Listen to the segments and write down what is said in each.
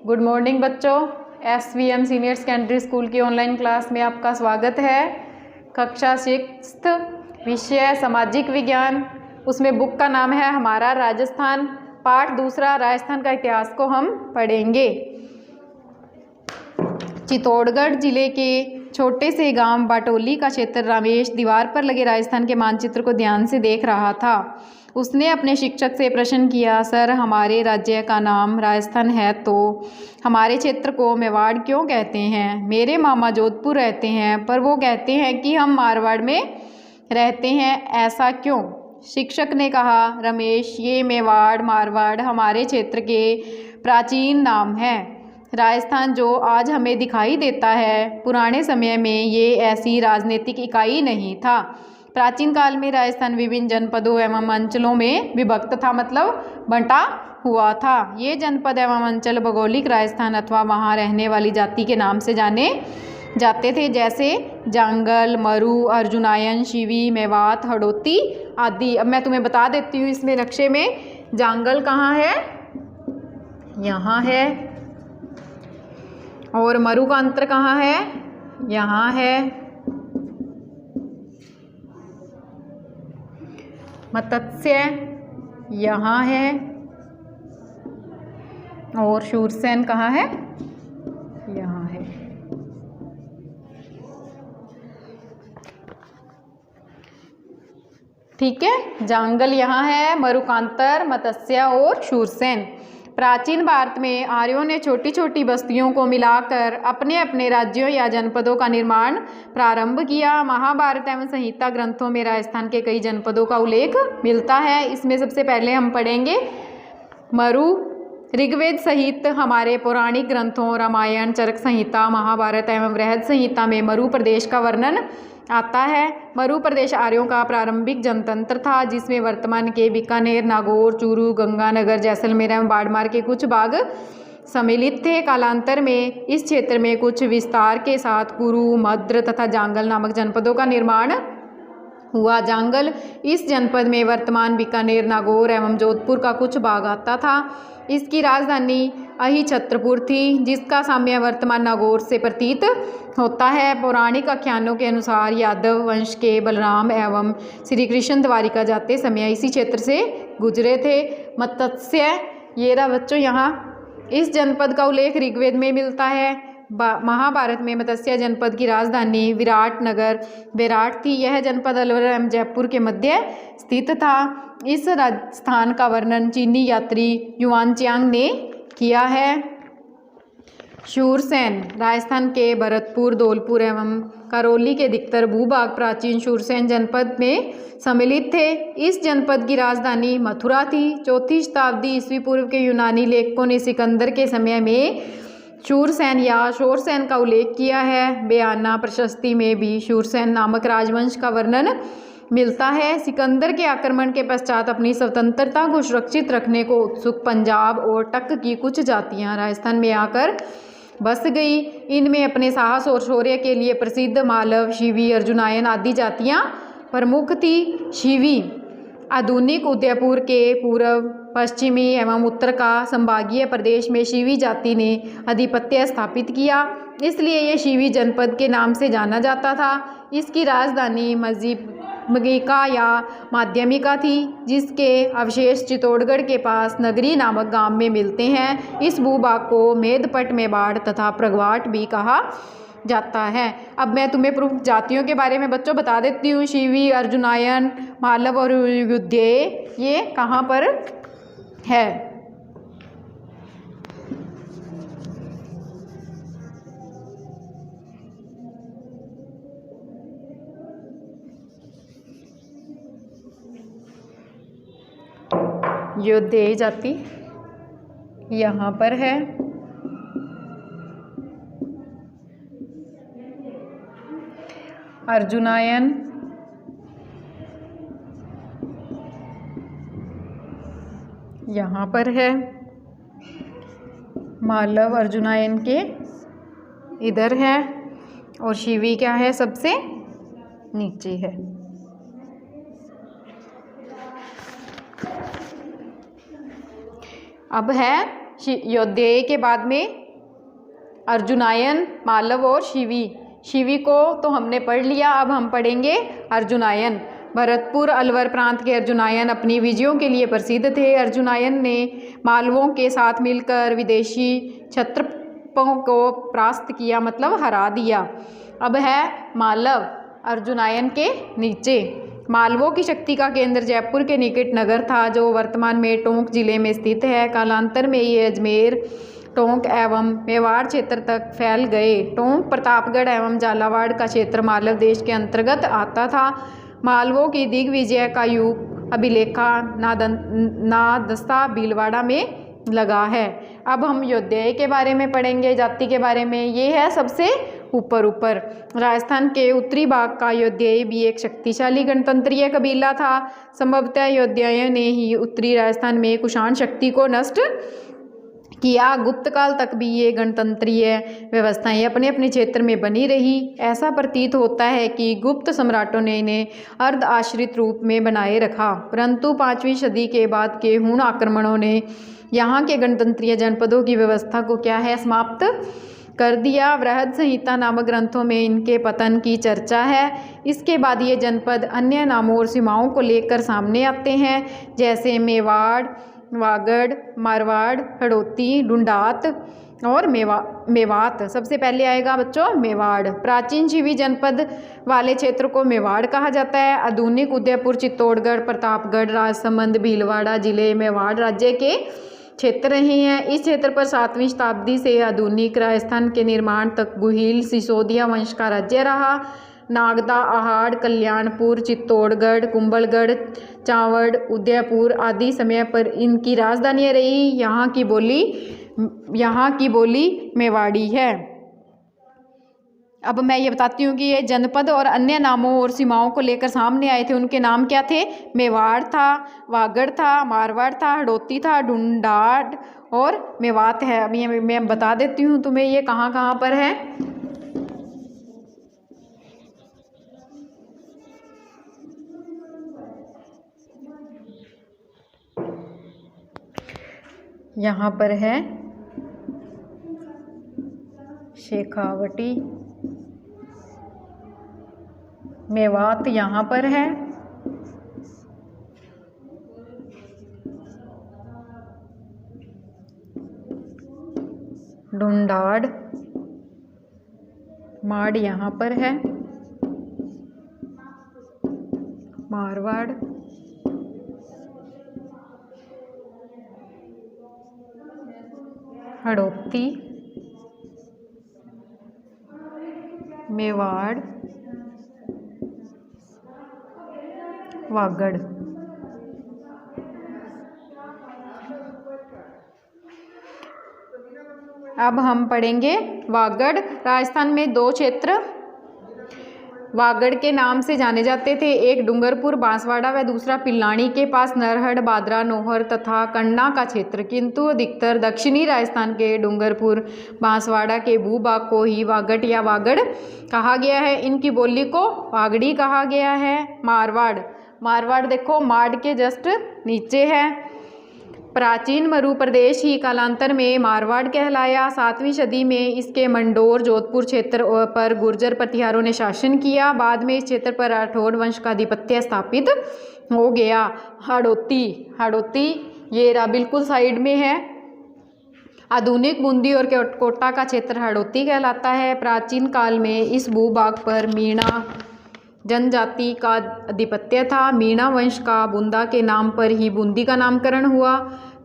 Good morning बच्चों। SVM senior secondary school की online class में आपका स्वागत है। कक्षा 6 विषय सामाजिक विज्ञान, उसमें बुक का नाम है हमारा राजस्थान। पाठ दूसरा राजस्थान का इतिहास को हम पढ़ेंगे। चित्तौड़गढ़ जिले के छोटे से गांव बाटोली का क्षेत्र रमेश दीवार पर लगे राजस्थान के मानचित्र को ध्यान से देख रहा था। उसने अपने शिक्षक से प्रश्न किया, सर हमारे राज्य का नाम राजस्थान है तो हमारे क्षेत्र को मेवाड़ क्यों कहते हैं? मेरे मामा जोधपुर रहते हैं पर वो कहते हैं कि हम मारवाड़ में रहते हैं, ऐसा क्यों? शिक्षक ने कहा, रमेश ये मेवाड़ मारवाड़ हमारे क्षेत्र के प्राचीन नाम हैं। राजस्थान जो आज हमें दिखाई देता है, पुराने समय में ये ऐसी राजनीतिक इकाई नहीं था। प्राचीन काल में राजस्थान विभिन्न जनपदों एवं अंचलों में विभक्त था, मतलब बंटा हुआ था। ये जनपद एवं अंचल भौगोलिक राजस्थान अथवा वहाँ रहने वाली जाति के नाम से जाने जाते थे, जैसे जांगल, मरु, अर्जुनायन, शिवी, मेवात, हड़ौती आदि। अब मैं तुम्हें बता देती हूँ इसमें नक्शे में जांगल कहाँ है, यहाँ है, और मरु का अंतर कहाँ है, यहाँ है। मत्स्य यहाँ है, और शूरसेन कहाँ है, यहाँ है। ठीक है, जांगल यहाँ है, मरुकांतर, मत्स्य और शूरसेन। प्राचीन भारत में आर्यों ने छोटी छोटी बस्तियों को मिलाकर अपने अपने राज्यों या जनपदों का निर्माण प्रारंभ किया। महाभारत एवं संहिता ग्रंथों में राजस्थान के कई जनपदों का उल्लेख मिलता है। इसमें सबसे पहले हम पढ़ेंगे मरु। ऋग्वेद सहित हमारे पौराणिक ग्रंथों रामायण, चरक संहिता, महाभारत एवं बृहद संहिता में मरु प्रदेश का वर्णन आता है। मरु प्रदेश आर्यों का प्रारंभिक जनतंत्र था, जिसमें वर्तमान के बीकानेर, नागौर, चूरू, गंगानगर, जैसलमेर एवं बाड़मेर के कुछ भाग सम्मिलित थे। कालांतर में इस क्षेत्र में कुछ विस्तार के साथ कुरु, मद्र तथा जांगल नामक जनपदों का निर्माण हुआ। जांगल इस जनपद में वर्तमान बीकानेर, नागौर एवं जोधपुर का कुछ भाग आता था। इसकी राजधानी अहिछत्रपुर थी, जिसका साम्य वर्तमान नागौर से प्रतीत होता है। पौराणिक आख्यानों के अनुसार यादव वंश के बलराम एवं श्री कृष्ण द्वारिका जाते समय इसी क्षेत्र से गुजरे थे। मत्स्य ये रहा बच्चों, यहाँ इस जनपद का उल्लेख ऋग्वेद में मिलता है। महाभारत में मत्स्य जनपद की राजधानी विराटनगर बेराट थी। यह जनपद अलवर एवं जयपुर के मध्य स्थित था। इस राजस्थान का वर्णन चीनी यात्री युआनचांग ने किया है। शूरसेन राजस्थान के भरतपुर, धौलपुर एवं करौली के अधिकतर भूभाग प्राचीन शूरसेन जनपद में सम्मिलित थे। इस जनपद की राजधानी मथुरा थी। 4वीं शताब्दी ईस्वी पूर्व के यूनानी लेखकों ने सिकंदर के समय में शूरसेन या शोरसेन का उल्लेख किया है। बयाना प्रशस्ति में भी शूरसेन नामक राजवंश का वर्णन मिलता है। सिकंदर के आक्रमण के पश्चात अपनी स्वतंत्रता को सुरक्षित रखने को उत्सुक पंजाब और टक की कुछ जातियां राजस्थान में आकर बस गई। इनमें अपने साहस और शौर्य के लिए प्रसिद्ध मालव, शिवी, अर्जुनायन आदि जातियां प्रमुख थी। शिवी आधुनिक उदयपुर के पूर्व, पश्चिमी एवं उत्तर का संभागीय प्रदेश में शिवी जाति ने आधिपत्य स्थापित किया, इसलिए ये शिवी जनपद के नाम से जाना जाता था। इसकी राजधानी मजीका या माध्यमिका थी, जिसके अवशेष चित्तौड़गढ़ के पास नगरी नामक गांव में मिलते हैं। इस भूभाग को मेदपट, मेवाड़ तथा प्रगवाट भी कहा जाता है। अब मैं तुम्हें प्रमुख जातियों के बारे में बच्चों बता देती हूँ। शिवी, अर्जुनायन, मालव और युद्धेय ये कहाँ पर है? युद्धेय जाति यहाँ पर है। अर्जुनायन यहाँ पर है। मालव अर्जुनायन के इधर है, और शिवी क्या है, सबसे नीचे है। अब है यौधेय के बाद में अर्जुनायन, मालव और शिवी। शिवी को तो हमने पढ़ लिया, अब हम पढ़ेंगे अर्जुनायन। भरतपुर अलवर प्रांत के अर्जुनायन अपनी विजयों के लिए प्रसिद्ध थे। अर्जुनायन ने मालवों के साथ मिलकर विदेशी क्षत्रपों को परास्त किया, मतलब हरा दिया। अब है मालव अर्जुनायन के नीचे। मालवों की शक्ति का केंद्र जयपुर के निकट नगर था, जो वर्तमान में टोंक जिले में स्थित है। कालांतर में ये अजमेर, टोंक एवं मेवाड़ क्षेत्र तक फैल गए। टोंक, प्रतापगढ़ एवं झालावाड़ का क्षेत्र मालव देश के अंतर्गत आता था। मालवों की दिग्विजय का युग अभिलेखा नादस्ता भीलवाड़ा में लगा है। अब हम यौधेय के बारे में पढ़ेंगे, जाति के बारे में। ये है सबसे ऊपर राजस्थान के उत्तरी भाग का यौधेय भी एक शक्तिशाली गणतंत्रीय कबीला था। संभवतः यौधेयों ने ही उत्तरी राजस्थान में कुषाण शक्ति को नष्ट किया। गुप्त काल तक भी ये गणतंत्रीय व्यवस्थाएं अपने अपने क्षेत्र में बनी रही। ऐसा प्रतीत होता है कि गुप्त सम्राटों ने इन्हें अर्ध आश्रित रूप में बनाए रखा, परंतु 5वीं सदी के बाद के हुण आक्रमणों ने यहाँ के गणतंत्रीय जनपदों की व्यवस्था को क्या है, समाप्त कर दिया। बृहद संहिता नामक ग्रंथों में इनके पतन की चर्चा है। इसके बाद ये जनपद अन्य नामों और सीमाओं को लेकर सामने आते हैं, जैसे मेवाड़, वागड़, मारवाड़, हड़ौती, डुंडात और मेवात। सबसे पहले आएगा बच्चों मेवाड़। प्राचीन शिवी जनपद वाले क्षेत्र को मेवाड़ कहा जाता है। आधुनिक उदयपुर, चित्तौड़गढ़, प्रतापगढ़, राजसमंद, भीलवाड़ा जिले मेवाड़ राज्य के क्षेत्र रहे हैं। इस क्षेत्र पर 7वीं शताब्दी से आधुनिक राजस्थान के निर्माण तक गुहिल सिसोदिया वंश का राज्य रहा। नागदा, आहाड़, कल्याणपुर, चित्तौड़गढ़, कुंभलगढ़, चावड़, उदयपुर आदि समय पर इनकी राजधानियाँ रही। यहाँ की बोली मेवाड़ी है। अब मैं ये बताती हूँ कि ये जनपद और अन्य नामों और सीमाओं को लेकर सामने आए थे। उनके नाम क्या थे? मेवाड़ था, वागड़ था, मारवाड़ था, हड़ौती था, डुंडाड और मेवात है। अब ये मैं बता देती हूँ तुम्हें ये कहाँ कहाँ पर है। यहाँ पर है शेखावटी, मेवात यहाँ पर है, डुंडाड, माड़ यहाँ पर है, मारवाड़, हड़ौती, मेवाड़, वागड़। अब हम पढ़ेंगे वागड़। राजस्थान में 2 क्षेत्र वागड़ के नाम से जाने जाते थे, एक डूंगरपुर बांसवाड़ा व दूसरा पिल्लानी के पास नरहड़, बादरा, नोहर तथा कन्ना का क्षेत्र। किंतु अधिकतर दक्षिणी राजस्थान के डूंगरपुर बांसवाड़ा के भूभाग को ही वागड़ या वागड़ कहा गया है। इनकी बोली को वागड़ी कहा गया है। मारवाड़ देखो माड़ के जस्ट नीचे है। प्राचीन मरु प्रदेश ही कालांतर में मारवाड़ कहलाया। 7वीं सदी में इसके मंडोर, जोधपुर क्षेत्र पर गुर्जर प्रतिहारों ने शासन किया। बाद में इस क्षेत्र पर राठौड़ वंश का आधिपत्य स्थापित हो गया। हड़ौती ये रहा बिल्कुल साइड में है। आधुनिक बूंदी और कोटा का क्षेत्र हड़ौती कहलाता है। प्राचीन काल में इस भूभाग पर मीणा जनजाति का आधिपत्य था। मीणा वंश का बूंदा के नाम पर ही बूंदी का नामकरण हुआ।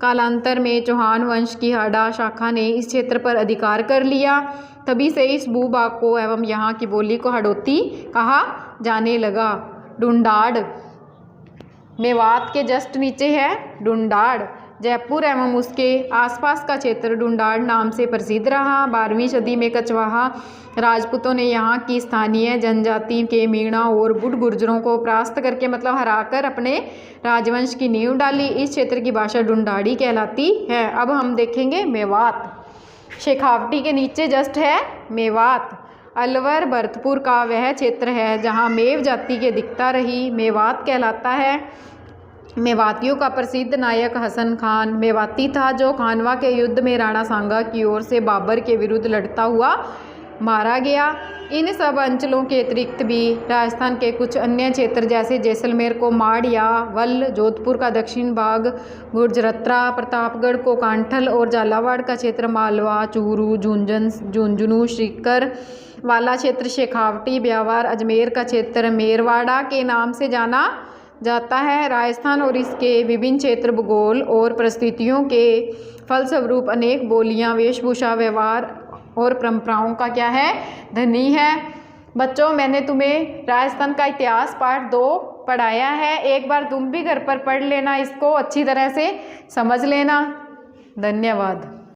कालांतर में चौहान वंश की हाड़ा शाखा ने इस क्षेत्र पर अधिकार कर लिया। तभी से इस भूभाग को एवं यहाँ की बोली को हड़ौती कहा जाने लगा। डुंडाड मेवात के जस्ट नीचे है डुंडाड। जयपुर एवं उसके आसपास का क्षेत्र डुंडाड नाम से प्रसिद्ध रहा। 12वीं सदी में कछवाहा राजपूतों ने यहाँ की स्थानीय जनजाति के मीणा और बुड गुर्जरों को परास्त करके मतलब हराकर अपने राजवंश की नींव डाली। इस क्षेत्र की भाषा डुंडाड़ी कहलाती है। अब हम देखेंगे मेवात। शेखावटी के नीचे जस्ट है मेवात। अलवर भरतपुर का वह क्षेत्र है जहाँ मेव जाति की अधिकता रही, मेवात कहलाता है। मेवातियों का प्रसिद्ध नायक हसन खान मेवाती था, जो खानवा के युद्ध में राणा सांगा की ओर से बाबर के विरुद्ध लड़ता हुआ मारा गया। इन सब अंचलों के अतिरिक्त भी राजस्थान के कुछ अन्य क्षेत्र जैसे जैसलमेर को माड़ या वल, जोधपुर का दक्षिण भाग गुर्जरत्रा, प्रतापगढ़ को कांठल और झालावाड़ का क्षेत्र मालवा, चूरू, झुंझुनू, सीकर वाला क्षेत्र शेखावटी, ब्यावर, अजमेर का क्षेत्र मेरवाड़ा के नाम से जाना जाता है। राजस्थान और इसके विभिन्न क्षेत्र भूगोल और परिस्थितियों के फलस्वरूप अनेक बोलियां, वेशभूषा, व्यवहार और परंपराओं का क्या है, धनी है। बच्चों, मैंने तुम्हें राजस्थान का इतिहास पार्ट 2 पढ़ाया है। एक बार तुम भी घर पर पढ़ लेना, इसको अच्छी तरह से समझ लेना। धन्यवाद।